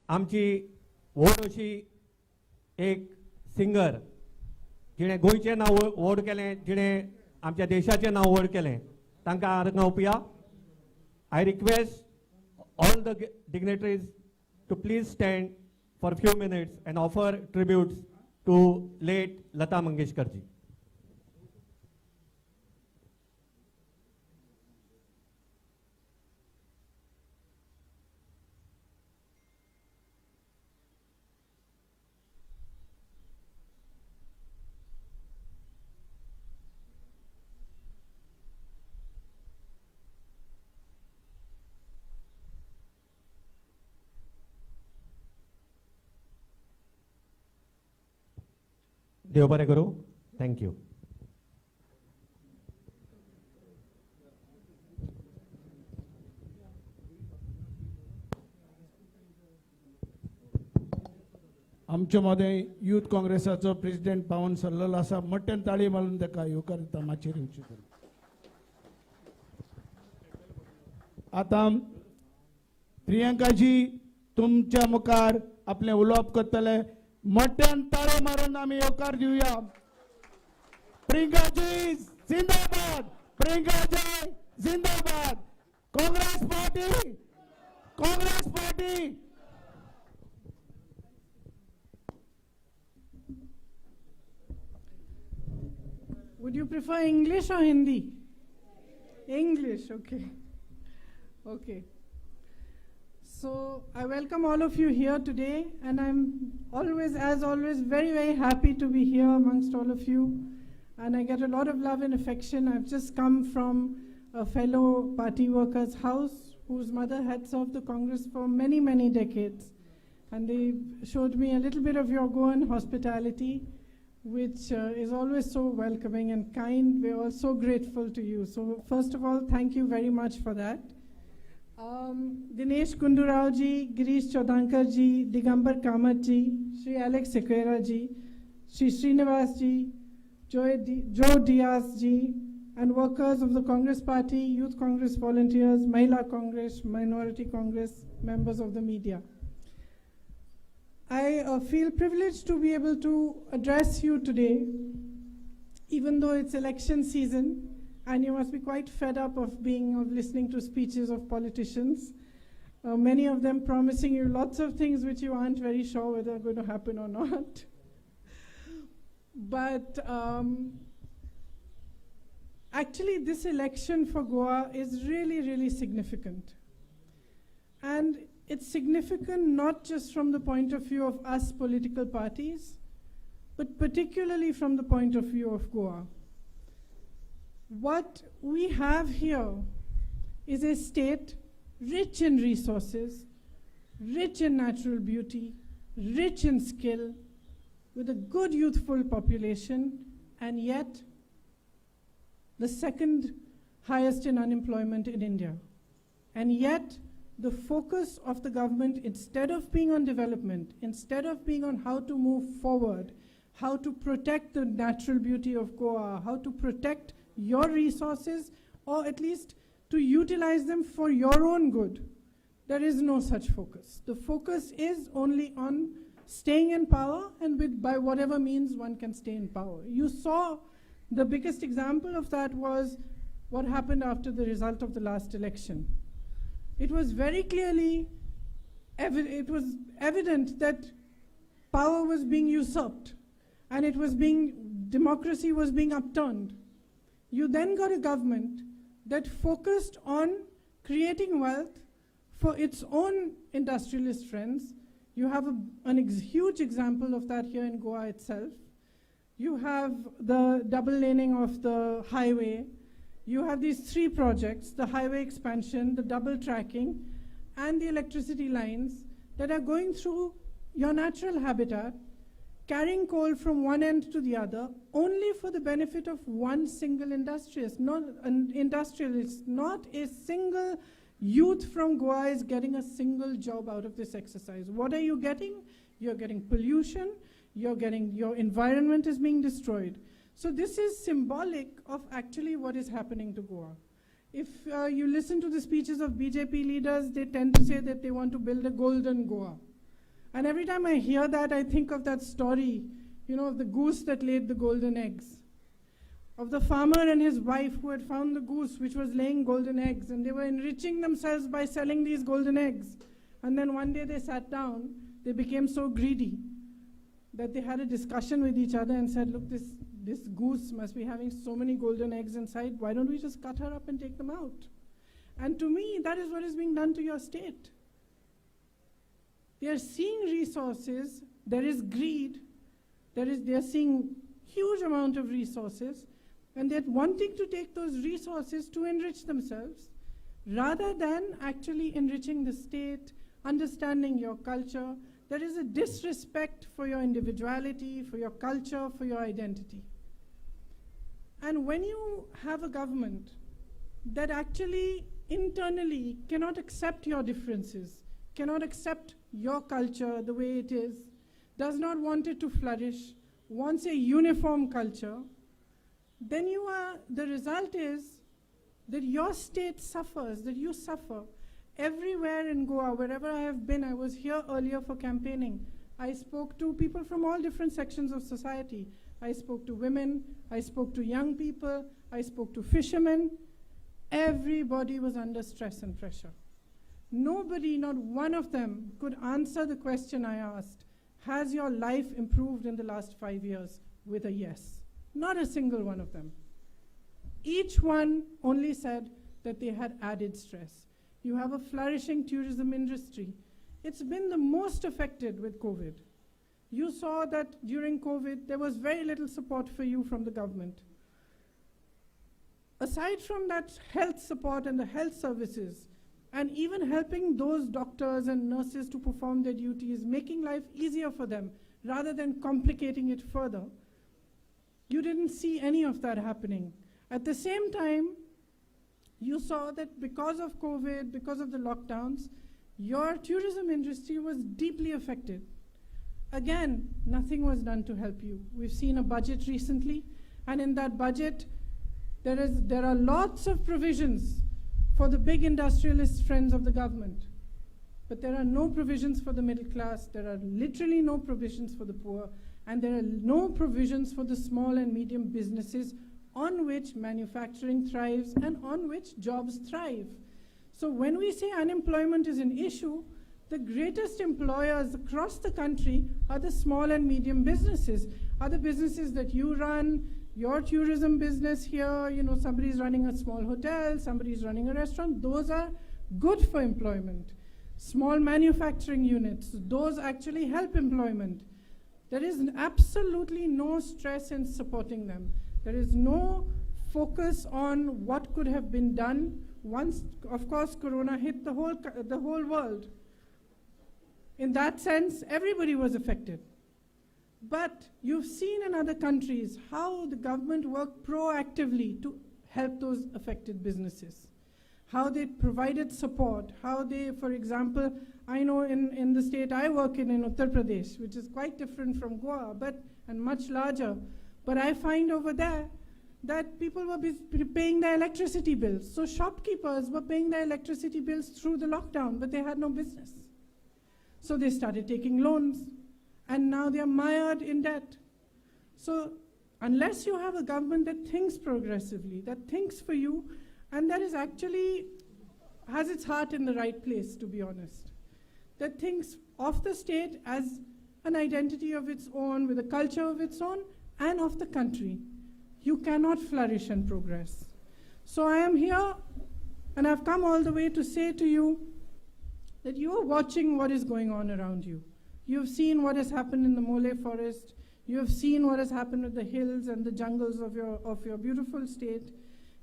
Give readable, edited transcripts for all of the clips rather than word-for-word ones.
आमची व्हड अशी एक सिंगर जिणें गोंयचें नांव व्हड केलें, जिणें आमच्या देशाचें नांव व्हड केलें, तांकां हांगा ओपया. I request all the dignitaries to please stand for a few minutes and offer tributes to late Lata Mangeshkar ji. देव बरें करूं. Thank you. आमचे मदें यूथ काँग्रेसाचो प्रेसिडेंट पावन सरलेलो आसा. मोठ्यान ताळी मारून ताका येवकार दिता. माचयेर येवची करून. आतां प्रियंकाजी तुमच्या मुखार आपलें उलोवप करतले. मोठ्यान ताळे मारून आमी येवकार दिवया. प्रियंकाजी जिंदाबाद. प्रियंकाजी जिंदाबाद. Congress party. Congress party. Would you prefer English or Hindi? English, okay. Okay. So I welcome all of you here today, and I'm always, as always, very, very happy to be here amongst all of you. And I get a lot of love and affection. I've just come from a fellow party worker's house whose mother had served the Congress for many, many decades. And they showed me a little bit of your Goan hospitality, which is always so welcoming and kind. We're all so grateful to you. So first of all, thank you very much for that. Dinesh Gundurao ji, Girish Chodhankar ji, Digambar Kamath ji, Shri Alex Sequeira ji, Shri Srinivas ji, Joe Diaz ji, and workers of the Congress Party, Youth Congress volunteers, Mahila Congress, Minority Congress, members of the media. I feel privileged to be able to address you today, even though it's election season, and you must be quite fed up of listening to speeches of politicians, many of them promising you lots of things which you aren't very sure whether are going to happen or not. But actually, this election for Goa is really, really significant. And it's significant not just from the point of view of us political parties, but particularly from the point of view of Goa. What we have here is a state rich in resources, rich in natural beauty, rich in skill, with a good youthful population, and yet the second highest in unemployment in India. And yet, the focus of the government, instead of being on development, instead of being on how to move forward, how to protect the natural beauty of Goa, how to protect your resources, or at least to utilize them for your own good, there is no such focus. The focus is only on staying in power, and by whatever means one can stay in power. You saw the biggest example of that was what happened after the result of the last election. It was very clearly evident that power was being usurped, and democracy was being upturned. You then got a government that focused on creating wealth for its own industrialist friends. You have a huge example of that here in Goa itself. You have the double laning of the highway. You have these three projects, the highway expansion, the double tracking, and the electricity lines that are going through your natural habitat, carrying coal from one end to the other, only for the benefit of one single industrialist. Not a single youth from Goa is getting a single job out of this exercise. What are you getting? You're getting pollution, your environment is being destroyed. So this is symbolic of actually what is happening to Goa. If you listen to the speeches of BJP leaders, they tend to say that they want to build a golden Goa. And every time I hear that, I think of that story, of the goose that laid the golden eggs, of the farmer and his wife who had found the goose which was laying golden eggs, and they were enriching themselves by selling these golden eggs. And then one day they sat down, they became so greedy that they had a discussion with each other and said, look, this goose must be having so many golden eggs inside, why don't we just cut her up and take them out? And to me, that is what is being done to your state. They are seeing resources, there is greed, they are seeing huge amount of resources, and they're wanting to take those resources to enrich themselves, rather than actually enriching the state, understanding your culture. There is a disrespect for your individuality, for your culture, for your identity. And when you have a government that actually internally cannot accept your differences, cannot accept your culture the way it is, does not want it to flourish, wants a uniform culture, then the result is that your state suffers, that you suffer. Everywhere in Goa, wherever I have been, I was here earlier for campaigning. I spoke to people from all different sections of society. I spoke to women, I spoke to young people, I spoke to fishermen. Everybody was under stress and pressure. Nobody, not one of them, could answer the question I asked, has your life improved in the last 5 years, with a yes. Not a single one of them. Each one only said that they had added stress. You have a flourishing tourism industry. It's been the most affected with COVID. You saw that during COVID, there was very little support for you from the government. Aside from that health support and the health services, and even helping those doctors and nurses to perform their duties, making life easier for them, rather than complicating it further, you didn't see any of that happening. At the same time, you saw that because of COVID, because of the lockdowns, your tourism industry was deeply affected. Again, nothing was done to help you. We've seen a budget recently, and in that budget, there are lots of provisions for the big industrialist friends of the government. But there are no provisions for the middle class, there are literally no provisions for the poor, and there are no provisions for the small and medium businesses on which manufacturing thrives and on which jobs thrive. So when we say unemployment is an issue, the greatest employers across the country are the small and medium businesses, are the businesses that you run, your tourism business here, somebody's running a small hotel, somebody's running a restaurant, those are good for employment. Small manufacturing units, those actually help employment. There is absolutely no stress in supporting them. There is no focus on what could have been done once, of course, Corona hit the whole world. In that sense, everybody was affected. But you've seen in other countries how the government worked proactively to help those affected businesses, how they provided support, how they, for example, I know in the state I work in Uttar Pradesh, which is quite different from Goa, and much larger, but I find over there that people were paying their electricity bills. So shopkeepers were paying their electricity bills through the lockdown, but they had no business. So they started taking loans, and now they are mired in debt. So unless you have a government that thinks progressively, that thinks for you, and that is actually has its heart in the right place, to be honest, that thinks of the state as an identity of its own, with a culture of its own, and of the country, you cannot flourish and progress. So I am here, and I've come all the way to say to you that you are watching what is going on around you. You've seen what has happened in the Mole forest. You have seen what has happened with the hills and the jungles of your beautiful state.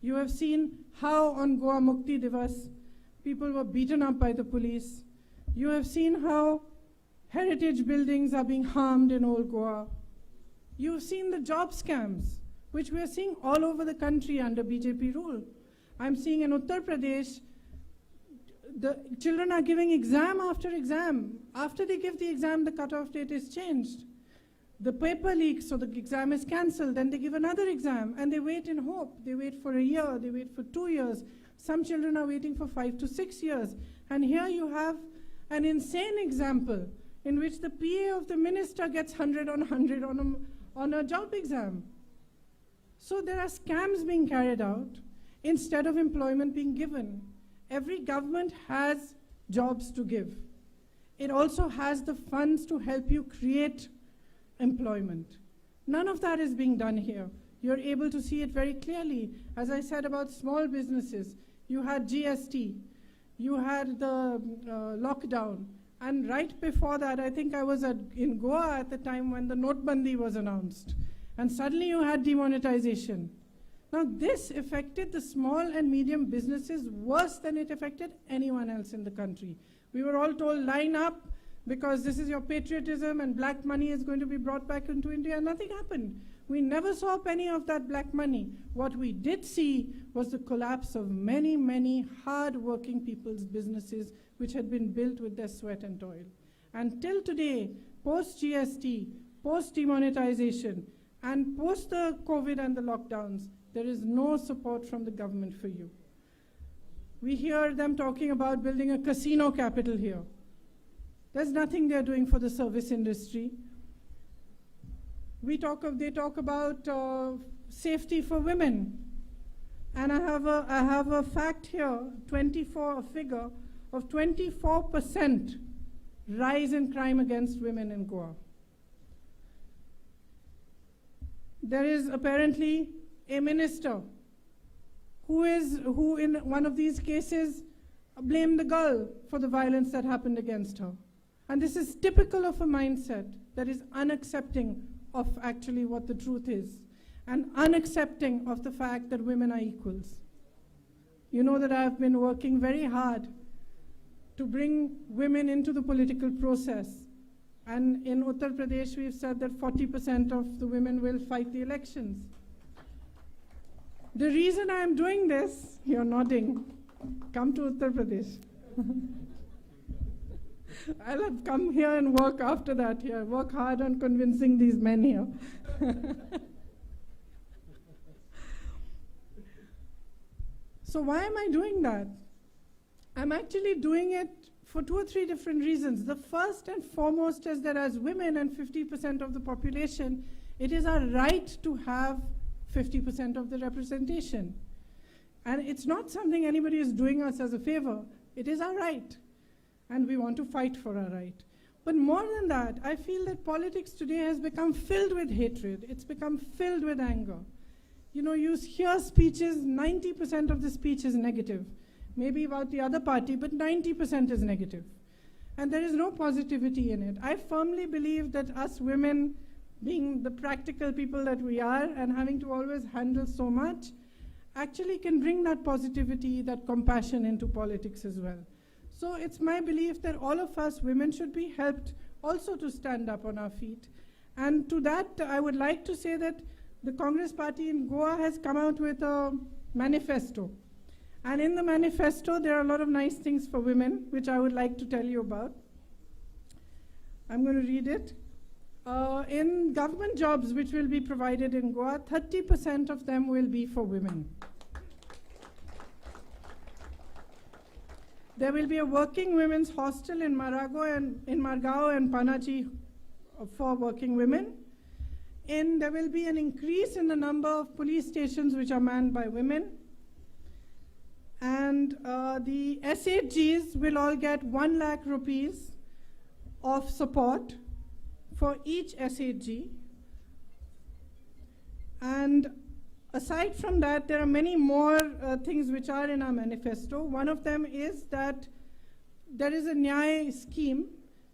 You have seen how on Goa Mukti Divas, people were beaten up by the police. You have seen how heritage buildings are being harmed in old Goa. You've seen the job scams, which we are seeing all over the country under BJP rule. I'm seeing in Uttar Pradesh, the children are giving exam after exam. After they give the exam, the cutoff date is changed. The paper leaks, so the exam is cancelled. Then they give another exam, and they wait in hope. They wait for a year, they wait for 2 years. Some children are waiting for 5 to 6 years. And here you have an insane example. in which the PA of the minister gets 100 on 100 on a job exam. So there are scams being carried out instead of employment being given. Every government has jobs to give. It also has the funds to help you create employment. None of that is being done here. You're able to see it very clearly. As I said about small businesses, you had GST, you had the lockdown, and right before that, I think I was in Goa at the time when the Notbandi was announced, and suddenly you had demonetization. Now this affected the small and medium businesses worse than it affected anyone else in the country. We were all told, line up, because this is your patriotism and black money is going to be brought back into India. Nothing happened. We never saw a penny of that black money. What we did see was the collapse of many, many hard-working people's businesses which had been built with their sweat and toil. And till today, post-GST, post-demonetization, and post the COVID and the lockdowns, there is no support from the government for you. We hear them talking about building a casino capital here. There's nothing they're doing for the service industry. They talk about safety for women. And I have a fact here, a figure of 24% rise in crime against women in Goa. There is apparently a minister who in one of these cases blamed the girl for the violence that happened against her. And this is typical of a mindset that is unaccepting of actually what the truth is, and unaccepting of the fact that women are equals. You know that I have been working very hard to bring women into the political process. And in Uttar Pradesh, we've said that 40% of the women will fight the elections. The reason I am doing this, you're nodding, come to Uttar Pradesh. I'll have come here and work after that here, work hard on convincing these men here. So why am I doing that? I'm actually doing it for 2 or 3 different reasons. The first and foremost is that as women and 50% of the population, it is our right to have 50% of the representation. And it's not something anybody is doing us as a favor. It is our right. And we want to fight for our right. But more than that, I feel that politics today has become filled with hatred. It's become filled with anger. You know, you hear speeches, 90% of the speech is negative. Maybe about the other party, but 90% is negative. And there is no positivity in it. I firmly believe that us women, being the practical people that we are and having to always handle so much, actually can bring that positivity, that compassion into politics as well. So it's my belief that all of us women should be helped also to stand up on our feet. And to that, I would like to say that the Congress Party in Goa has come out with a manifesto. And in the manifesto, there are a lot of nice things for women, which I would like to tell you about. I'm going to read it. In government jobs which will be provided in Goa, 30% of them will be for women. There will be a working women's hostel in Margao and Panaji for working women. There will be an increase in the number of police stations which are manned by women. And the SHGs will all get 1 lakh rupees of support for each SHG. And aside from that, there are many more things which are in our manifesto. One of them is that there is a Nyay scheme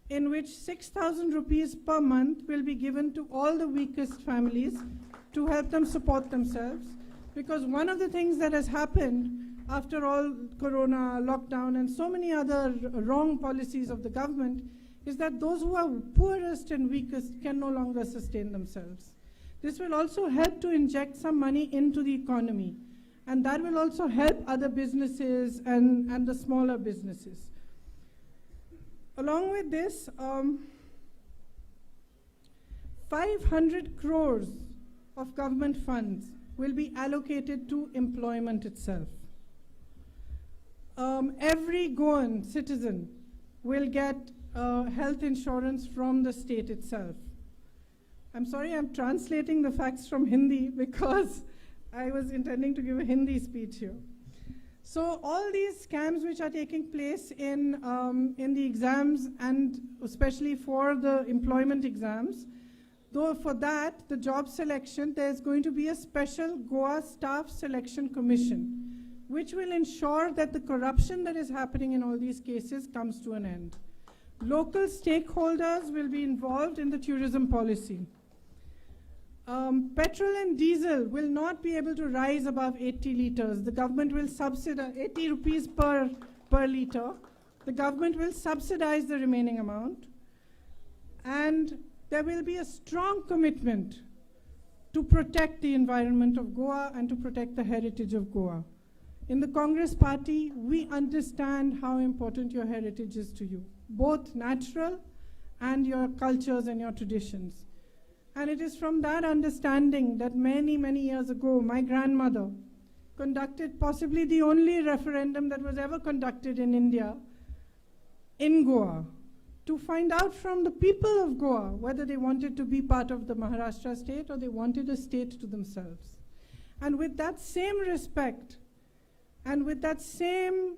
in which 6,000 rupees per month will be given to all the weakest families to help them support themselves. Because one of the things that has happened after all Corona, lockdown, and so many other wrong policies of the government is that those who are poorest and weakest can no longer sustain themselves. This will also help to inject some money into the economy. And that will also help other businesses and the smaller businesses. Along with this, 500 crores of government funds will be allocated to employment itself. Every Goan citizen will get health insurance from the state itself. I'm sorry, I'm translating the facts from Hindi because I was intending to give a Hindi speech here. So all these scams which are taking place in the exams, and especially for the employment exams, though for that, the job selection, there's going to be a special Goa Staff Selection Commission, which will ensure that the corruption that is happening in all these cases comes to an end. Local stakeholders will be involved in the tourism policy. Petrol and diesel will not be able to rise above 80 liters. The government will subsidize 80 rupees per liter. The government will subsidize the remaining amount. And there will be a strong commitment to protect the environment of Goa and to protect the heritage of Goa. In the Congress Party, we understand how important your heritage is to you, both natural and your cultures and your traditions. And it is from that understanding that many, many years ago, my grandmother conducted possibly the only referendum that was ever conducted in India, in Goa, to find out from the people of Goa whether they wanted to be part of the Maharashtra state or they wanted a state to themselves. And with that same respect, and with that same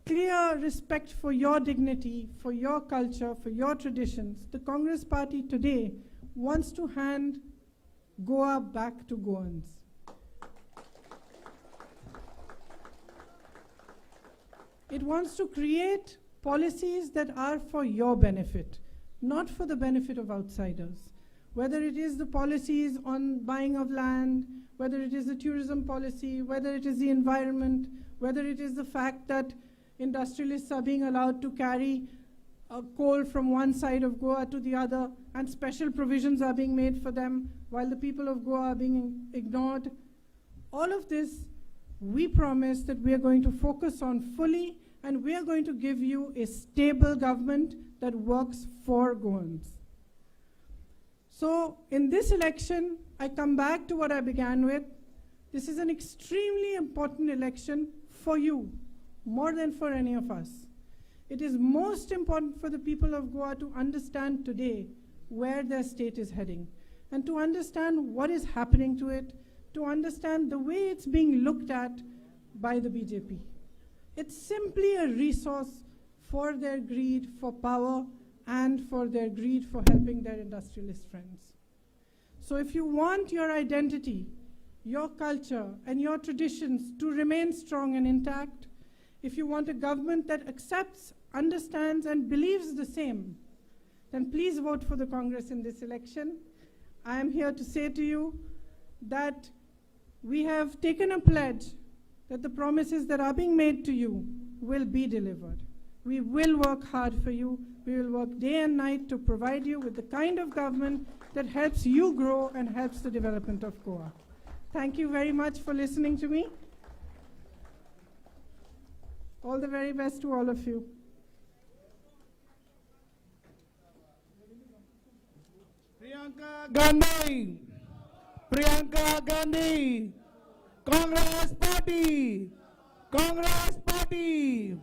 clear respect for your dignity, for your culture, for your traditions, the Congress Party today wants to hand Goa back to Goans. It wants to create policies that are for your benefit, not for the benefit of outsiders. Whether it is the policies on buying of land, whether it is the tourism policy, whether it is the environment, whether it is the fact that industrialists are being allowed to carry coal from one side of Goa to the other, and special provisions are being made for them while the people of Goa are being ignored. All of this, we promise that we are going to focus on fully, and we are going to give you a stable government that works for Goans. So in this election, I come back to what I began with. This is an extremely important election for you, more than for any of us. It is most important for the people of Goa to understand today where their state is heading, and to understand what is happening to it, to understand the way it's being looked at by the BJP. It's simply a resource for their greed for power and for their greed for helping their industrialist friends. So if you want your identity, your culture, and your traditions to remain strong and intact, if you want a government that accepts, understands, and believes the same, then please vote for the Congress in this election. I am here to say to you that we have taken a pledge that the promises that are being made to you will be delivered. We will work hard for you. We will work day and night to provide you with the kind of government that helps you grow and helps the development of Goa. Thank you very much for listening to me. All the very best to all of you. Priyanka Gandhi, Priyanka Gandhi, Congress Party, Congress Party.